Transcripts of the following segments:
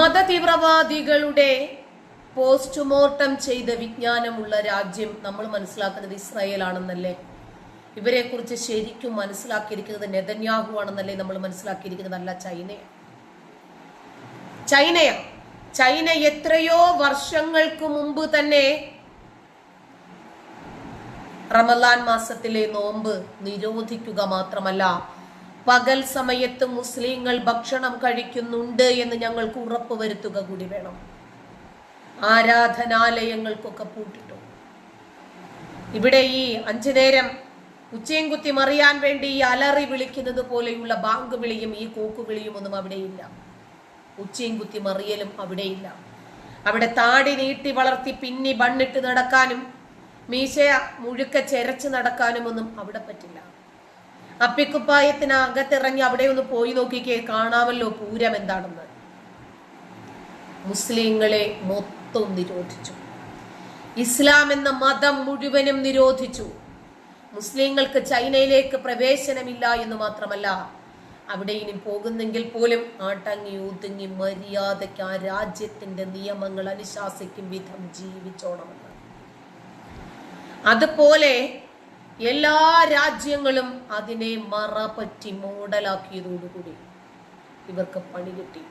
മതതീവ്രവാദികളുടെ postmortem ചെയ്ത വിജ്ഞാനമുള്ള രാജ്യം നമ്മൾ മനസ്സിലാക്കുന്നത് ഇസ്രായേൽ ആണെന്നല്ലേ? ഇവരെ കുറിച്ച് ശരിക്കും മനസ്സിലാക്കിയിരിക്കുന്നത് നെതന്യാഹു ആണെന്നല്ലേ നമ്മൾ മനസ്സിലാക്കിയിരിക്കുന്നത്? അല്ല, ചൈന എത്രയോ വർഷങ്ങൾക്ക് മുമ്പ് തന്നെ റമദാൻ മാസത്തിലെ നോമ്പ് നിരോധിക്കുക മാത്രമല്ല, പകൽ സമയത്ത് മുസ്ലിങ്ങൾ ഭക്ഷണം കഴിക്കുന്നുണ്ട് എന്ന് ഞങ്ങൾക്ക് ഉറപ്പ് വരുത്തുക കൂടി വേണം. ആരാധനാലയങ്ങൾക്കൊക്കെ പൂട്ടിട്ടു. ഇവിടെ ഈ 5 നേരം ഉച്ചയും കുത്തി മറിയാൻ വേണ്ടി ഈ അലറി വിളിക്കുന്നത് പോലെയുള്ള ബാങ്ക് വിളിയും ഈ കൂക്കുവിളിയും ഒന്നും അവിടെയില്ല. ഉച്ചയും കുത്തി മറിയലും അവിടെയില്ല. അവിടെ താടി നീട്ടി വളർത്തി പിന്നി ബണ്ണിട്ട് നടക്കാനും മീശ മുഴുക്ക ചെരച്ച് നടക്കാനും ഒന്നും അവിടെ പറ്റില്ല. അപ്പിക്കുപ്പായത്തിനകത്തിറങ്ങി അവിടെ ഒന്ന് പോയി നോക്കിക്കേ, കാണാമല്ലോ പൂരം എന്താണെന്ന്. മുസ്ലിങ്ങളെ മൊത്തം നിരോധിച്ചു. ഇസ്ലാം എന്ന മതം മുഴുവനും നിരോധിച്ചു. മുസ്ലിങ്ങൾക്ക് ചൈനയിലേക്ക് പ്രവേശനമില്ല എന്ന് മാത്രമല്ല, അവിടെ ഇനി പോകുന്നെങ്കിൽ പോലും ആട്ടങ്ങി ഒതുങ്ങി മര്യാദയ്ക്ക് ആ രാജ്യത്തിന്റെ നിയമങ്ങൾ അനുശാസിക്കും വിധം ജീവിച്ചോണമെന്ന്. അതുപോലെ എല്ലാ രാജ്യങ്ങളും അതിനെ മറപറ്റി മോഡലാക്കിയതോടുകൂടി ഇവർക്ക് പണി കിട്ടി.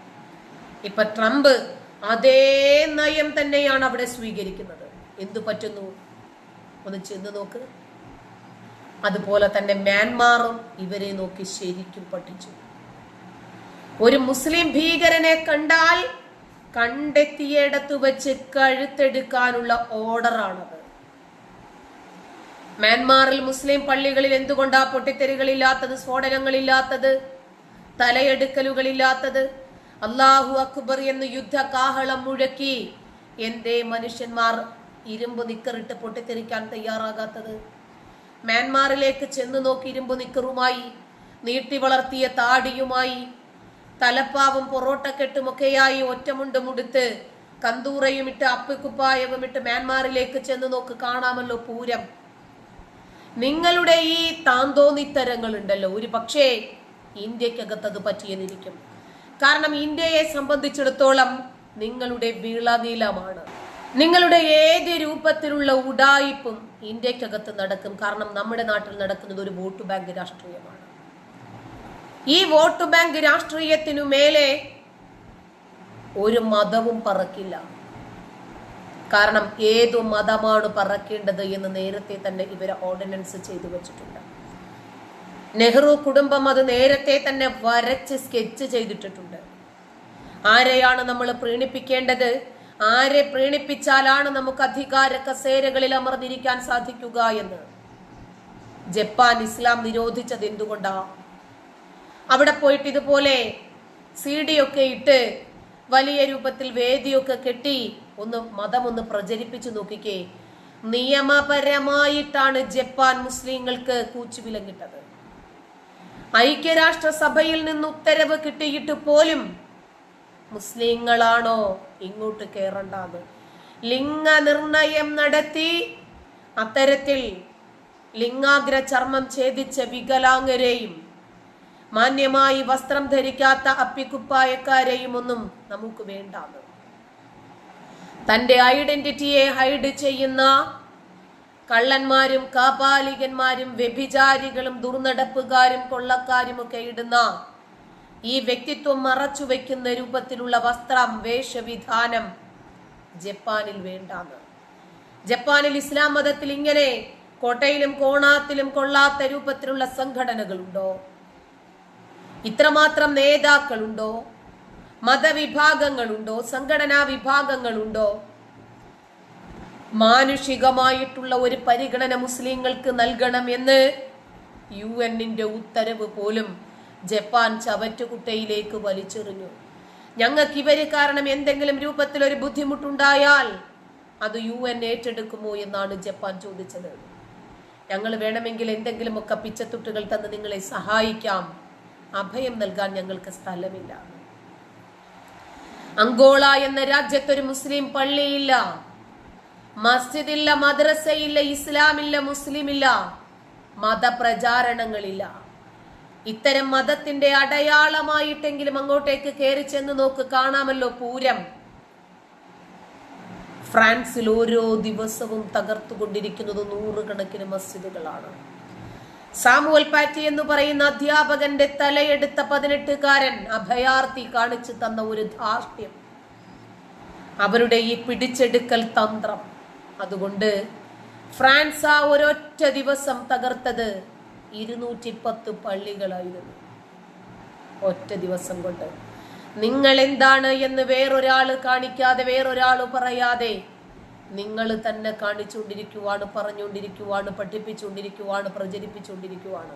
ഇപ്പൊ ട്രംപ് അതേ നയം തന്നെയാണ് അവിടെ സ്വീകരിക്കുന്നത്. എന്തു പറ്റുന്നു ഒന്ന് ചെന്ന് നോക്ക്. അതുപോലെ തന്നെ മ്യാൻമാറും ഇവരെ നോക്കി ശരിക്കും പഠിച്ചു. ഒരു മുസ്ലിം ഭീകരനെ കണ്ടാൽ കണ്ടെത്തിയിടത്ത് വെച്ച് കഴുത്തെടുക്കാനുള്ള ഓർഡറാണത്. മ്യാൻമാറിൽ മുസ്ലിം പള്ളികളിൽ എന്തുകൊണ്ടാ പൊട്ടിത്തെറികളില്ലാത്തത്, സ്ഫോടനങ്ങളില്ലാത്തത്, തലയെടുക്കലുകളില്ലാത്തത്? അല്ലാഹു അക്ബർ എന്ന് യുദ്ധ കാഹളം മുഴക്കി എന്തേ മനുഷ്യന്മാർ ഇരുമ്പ് നിക്കറിട്ട് പൊട്ടിത്തെറിക്കാൻ തയ്യാറാകാത്തത്? മ്യാൻമാറിലേക്ക് ചെന്ന് നോക്കി ഇരുമ്പ് നിക്കറുമായി, നീട്ടി വളർത്തിയ താടിയുമായി, തലപ്പാവും പൊറോട്ടക്കെട്ടുമൊക്കെയായി ഒറ്റമുണ്ട് മുടുത്ത് കന്തൂറയും ഇട്ട് അപ്പിക്കുപ്പായവും ഇട്ട് മ്യാൻമാറിലേക്ക് ചെന്ന് നോക്ക്, കാണാമല്ലോ പൂരം. നിങ്ങളുടെ ഈ താന്തോന്നിത്തരങ്ങൾ ഉണ്ടല്ലോ, ഒരു പക്ഷേ ഇന്ത്യക്കകത്ത് അത് പറ്റിയെന്നിരിക്കും. കാരണം ഇന്ത്യയെ സംബന്ധിച്ചിടത്തോളം നിങ്ങളുടെ വിളനിലമാണ്. നിങ്ങളുടെ ഏത് രൂപത്തിലുള്ള ഉഡായിപ്പും ഇന്ത്യക്കകത്ത് നടക്കും. കാരണം നമ്മുടെ നാട്ടിൽ നടക്കുന്നത് ഒരു വോട്ട് ബാങ്ക് രാഷ്ട്രീയമാണ്. ഈ വോട്ട് ബാങ്ക് രാഷ്ട്രീയത്തിനു മേലെ ഒരു മതവും പറക്കില്ല. കാരണം ഏതു മതമാണ് പറക്കേണ്ടത് എന്ന് നേരത്തെ തന്നെ ഇവരെ ഓർഡിനൻസ് ചെയ്തു വെച്ചിട്ടുണ്ട്. നെഹ്റു കുടുംബം അത് നേരത്തെ തന്നെ വരച്ച് സ്കെച്ച് ചെയ്തിട്ടിട്ടുണ്ട്. ആരെയാണ് നമ്മൾ പ്രീണിപ്പിക്കേണ്ടത്, ആരെ പ്രീണിപ്പിച്ചാലാണ് നമുക്ക് അധികാര കസേരകളിൽ അമർന്നിരിക്കാൻ സാധിക്കുക എന്ന്. ജപ്പാൻ ഇസ്ലാം നിരോധിച്ചത് എന്തുകൊണ്ടാ? അവിടെ പോയിട്ട് ഇതുപോലെ CD ഒക്കെ ഇട്ട് വലിയ രൂപത്തിൽ വേദിയൊക്കെ കെട്ടി മതമൊന്ന് പ്രചരിപ്പിച്ചു നോക്കിക്കേ. നിയമപരമായിട്ടാണ് ജപ്പാൻ മുസ്ലിങ്ങൾക്ക് കൂച്ചുവിലങ്ങിട്ടത്. ഐക്യരാഷ്ട്രസഭയിൽ നിന്ന് ഉത്തരവ് കിട്ടിയിട്ട് പോലും മുസ്ലിങ്ങളാണോ ഇങ്ങോട്ട് കയറണ്ടാന്ന് ലിംഗനിർണയം നടത്തി അത്തരത്തിൽ ലിംഗാഗ്ര ചർമ്മം ഛേദിച്ച വികലാംഗരെയും മാന്യമായി വസ്ത്രം ധരിക്കാത്ത അപ്പിക്കുപ്പായക്കാരെയും ഒന്നും നമുക്ക് വേണ്ടാന്ന്. തന്റെ ഐഡന്റിറ്റിയെ ഹൈഡ് ചെയ്യുന്ന കള്ളന്മാരും കാപാലികന്മാരും വ്യഭിചാരികളും ദുർനടപ്പുകാരും കൊള്ളക്കാരും ഒക്കെ ഇടുന്ന ഈ വ്യക്തിത്വം മറച്ചു വെക്കുന്ന രൂപത്തിലുള്ള വസ്ത്രം, വേഷവിധാനം ജപ്പാനിൽ വേണ്ടാന്ന്. ജപ്പാനിൽ ഇസ്ലാം മതത്തിൽ ഇങ്ങനെ കോട്ടയിലും കോണാത്തിലും കൊള്ളാത്ത രൂപത്തിലുള്ള സംഘടനകളുണ്ടോ? ഇത്രമാത്രം നേതാക്കളുണ്ടോ? മതവിഭാഗങ്ങളുണ്ടോ? സംഘടനാ വിഭാഗങ്ങളുണ്ടോ? മാനുഷികമായിട്ടുള്ള ഒരു പരിഗണന മുസ്ലിങ്ങൾക്ക് നൽകണം എന്ന് UN ഉത്തരവ് പോലും ജപ്പാൻ ചവറ്റുകുട്ടയിലേക്ക് വലിച്ചെറിഞ്ഞു. ഞങ്ങൾക്ക് ഇവര് കാരണം എന്തെങ്കിലും രൂപത്തിൽ ഒരു ബുദ്ധിമുട്ടുണ്ടായാൽ അത് UN ഏറ്റെടുക്കുമോ എന്നാണ് ജപ്പാൻ ചോദിച്ചത്. ഞങ്ങൾ വേണമെങ്കിൽ എന്തെങ്കിലുമൊക്കെ പിച്ചത്തുട്ടുകൾ തന്ന് നിങ്ങളെ സഹായിക്കാം, അഭയം നൽകാൻ ഞങ്ങൾക്ക് സ്ഥലമില്ല. അങ്കോള എന്ന രാജ്യത്തൊരു മുസ്ലിം പള്ളിയില്ല, മസ്ജിദില്ല, മദ്രസയില്ല, ഇസ്ലാമില്ല, മുസ്ലിമില്ല, മതപ്രചാരണങ്ങളില്ല. ഇത്തരം മതത്തിന്റെ അടയാളമായിട്ടെങ്കിലും അങ്ങോട്ടേക്ക് കയറി ചെന്ന് നോക്ക്, കാണാമല്ലോ പൂരം. ഫ്രാൻസിൽ ഓരോ ദിവസവും തകർത്തുകൊണ്ടിരിക്കുന്നത് നൂറുകണക്കിന് മസ്ജിദുകളാണ്. സാമുവൽ പാറ്റി എന്ന് പറയുന്ന അധ്യാപകന്റെ തലയെടുത്ത 18കാരൻ അഭയാർത്ഥി കാണിച്ചു തന്ന ഒരു ധാർഷ്ട്യം, അവരുടെ ഈ പിടിച്ചെടുക്കൽ തന്ത്രം. അതുകൊണ്ട് ഫ്രാൻസ് ആ ഒരൊറ്റ ദിവസം തകർത്തത് 210 പള്ളികളായിരുന്നു. ഒറ്റ ദിവസം കൊണ്ട്. നിങ്ങൾ എന്താണ് എന്ന് വേറൊരാള് കാണിക്കാതെ, വേറൊരാള് പറയാതെ, നിങ്ങൾ തന്നെ കാണിച്ചുകൊണ്ടിരിക്കുവാണ്, പറഞ്ഞുകൊണ്ടിരിക്കുവാണ്, പഠിപ്പിച്ചുകൊണ്ടിരിക്കുവാണ്, പ്രചരിപ്പിച്ചുകൊണ്ടിരിക്കുവാണ്.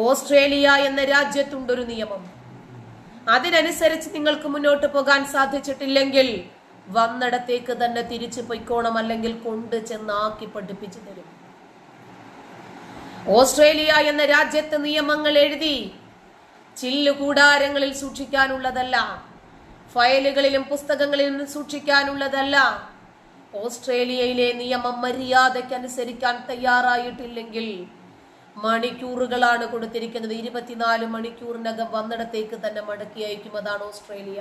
ഓസ്ട്രേലിയ എന്ന രാജ്യത്തുണ്ടൊരു നിയമം. അതിനനുസരിച്ച് നിങ്ങൾക്ക് മുന്നോട്ട് പോകാൻ സാധിച്ചിട്ടില്ലെങ്കിൽ വന്നിടത്തേക്ക് തന്നെ തിരിച്ചു പൊയ്ക്കോണം, അല്ലെങ്കിൽ കൊണ്ട് ചെന്നാക്കി പഠിപ്പിച്ചു തരും. ഓസ്ട്രേലിയ എന്ന രാജ്യത്ത് നിയമങ്ങൾ എഴുതി ചില്ലുകൂടാരങ്ങളിൽ സൂക്ഷിക്കാനുള്ളതല്ല, ഫയലുകളിലും പുസ്തകങ്ങളിലും സൂക്ഷിക്കാനുള്ളതല്ല. ഓസ്ട്രേലിയയിലെ നിയമം മര്യാദയ്ക്കനുസരിക്കാൻ തയ്യാറായിട്ടില്ലെങ്കിൽ മണിക്കൂറുകളാണ് കൊടുത്തിരിക്കുന്നത്. 24 മണിക്കൂറിനകം വന്നിടത്തേക്ക് തന്നെ മടക്കി അയക്കും. അതാണ് ഓസ്ട്രേലിയ.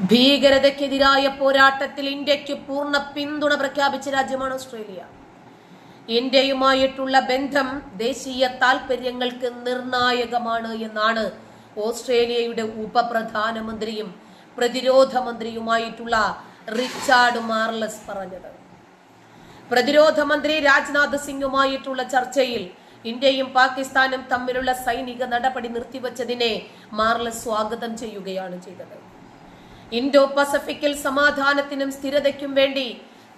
ഭീകരതയ്ക്കെതിരായ പോരാട്ടത്തിൽ ഇന്ത്യക്ക് പൂർണ്ണ പിന്തുണ പ്രഖ്യാപിച്ച രാജ്യമാണ് ഓസ്ട്രേലിയ. ഇന്ത്യയുമായിട്ടുള്ള ബന്ധം ദേശീയ താൽപര്യങ്ങൾക്ക് നിർണായകമാണ് എന്നാണ് ഓസ്ട്രേലിയയുടെ ഉപപ്രധാനമന്ത്രിയും പ്രതിരോധ മന്ത്രിയുമായിട്ടുള്ള റിച്ചാർഡ് മാർലസ് പറഞ്ഞത്. പ്രതിരോധ മന്ത്രി രാജ്നാഥ് സിംഗുമായിട്ടുള്ള ചർച്ചയിൽ ഇന്ത്യയും പാകിസ്ഥാനും തമ്മിലുള്ള സൈനിക നടപടി നിർത്തിവച്ചതിനെ മാർലസ് സ്വാഗതം ചെയ്യുകയാണ് ചെയ്തത്. ഇൻഡോ പസഫിക്കിൽ സമാധാനത്തിനും സ്ഥിരതയ്ക്കും വേണ്ടി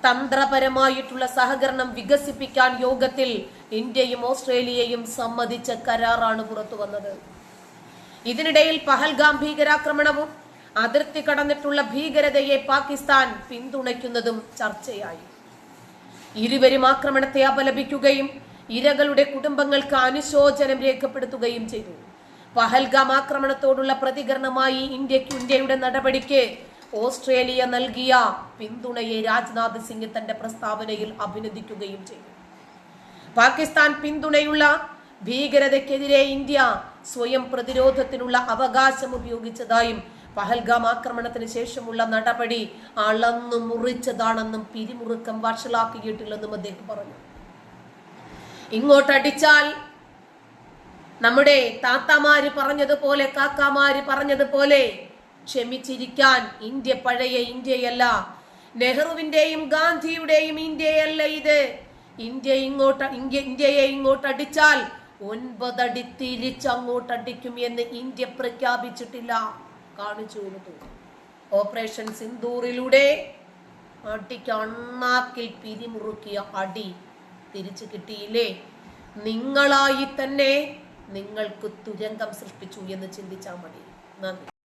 തന്ത്രപരമായിട്ടുള്ള സഹകരണം വികസിപ്പിക്കാൻ യോഗത്തിൽ ഇന്ത്യയും ഓസ്ട്രേലിയയും സമ്മതിച്ച കരാറാണ് പുറത്തു വന്നത്. ഇതിനിടയിൽ പഹൽഗാം ഭീകരാക്രമണവും അതിർത്തി കടന്നിട്ടുള്ള ഭീകരതയെ പാകിസ്ഥാൻ പിന്തുണയ്ക്കുന്നതും ചർച്ചയായി. ഇരുവരും ആക്രമണത്തെ അപലപിക്കുകയും ഇരകളുടെ കുടുംബങ്ങൾക്ക് അനുശോചനം രേഖപ്പെടുത്തുകയും ചെയ്തു. പഹൽഗാം ആക്രമണത്തോടുള്ള പ്രതികരണമായി ഇന്ത്യയുടെ നടപടിക്ക് ഓസ്ട്രേലിയ നൽകിയ പിന്തുണയെ രാജ്നാഥ് സിംഗ് തന്റെ പ്രസ്താവനയിൽ അഭിനന്ദിക്കുകയും ചെയ്തു. പാകിസ്ഥാൻ പിന്തുണയുള്ള ഭീകരതയ്ക്കെതിരെ ഇന്ത്യ സ്വയം പ്രതിരോധത്തിനുള്ള അവകാശം ഉപയോഗിച്ചതായും പഹൽഗാം ആക്രമണത്തിന് ശേഷമുള്ള നടപടി അളന്നു മുറിച്ചതാണെന്നും പിരിമുറുക്കം വഷളാക്കിയിട്ടില്ലെന്നും അദ്ദേഹം പറഞ്ഞു. ഇങ്ങോട്ടടിച്ചാൽ നമ്മുടെ താത്താമാര് പറഞ്ഞതുപോലെ, കാക്കാമാര് പറഞ്ഞതുപോലെ ക്ഷമിച്ചിരിക്കാൻ ഇന്ത്യ പഴയ ഇന്ത്യയല്ല, നെഹ്റുവിന്റെയും ഗാന്ധിയുടെയും ഇന്ത്യയല്ല ഇത്. ഇന്ത്യയെ ഇങ്ങോട്ടടിച്ചാൽ 9 അടി തിരിച്ചങ്ങോട്ടടിക്കും എന്ന് ഇന്ത്യ പ്രഖ്യാപിച്ചിട്ടില്ല, കാണിച്ചു കൊടുത്തു. ഓപ്പറേഷൻ സിന്ദൂറിലൂടെ അടിക്ക് അണ്ണാക്കിൽ പിരിമുറുക്കിയ അടി തിരിച്ചു കിട്ടിയില്ലേ? നിങ്ങളായി തന്നെ നിങ്ങൾക്ക് തുരങ്കം സൃഷ്ടിച്ചു എന്ന് ചിന്തിച്ചാൽ മതി. നന്ദി.